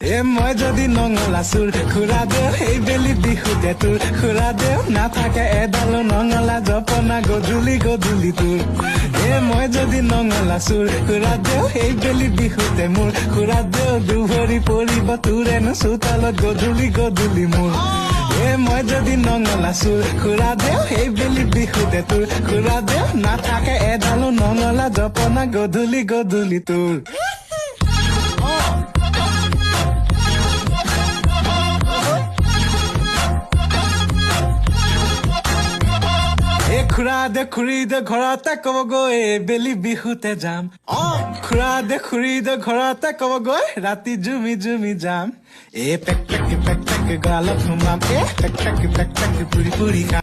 মই যদি নঙলা চুৰ খুৰা দেও সেই বেলি বিহুতে তোৰ খুৰা দেও নাথাকে এডালো নঙলা জপনা গধূলি গধূলি তোৰ মই যদি নঙলা চুৰ খুৰা দেও সেই বেলি বিহুতে মোৰ খুৰা দেও দুভৰি পৰিব তোৰেনো চোতালত গধূলি গধূলি মোৰ মই যদি নঙলা চুৰ খুৰা দেও সেই বেলি বিহুতে তোৰ খুৰা দেও নাথাকে এডালো নঙলা জপনা গধূলি গধূলি তোৰ খুৰা দে খুৰী দে ঘৰতে ক'বগৈ বেলি বিহুতে যাম খুৰা দে খুৰী দে ঘৰতে ক'বগৈ ৰাতি জুমি জুমি যাম পেক পেক পেক পেক গালত সোমাম পেক পেক পেক পেক পুৰি পুৰি খাম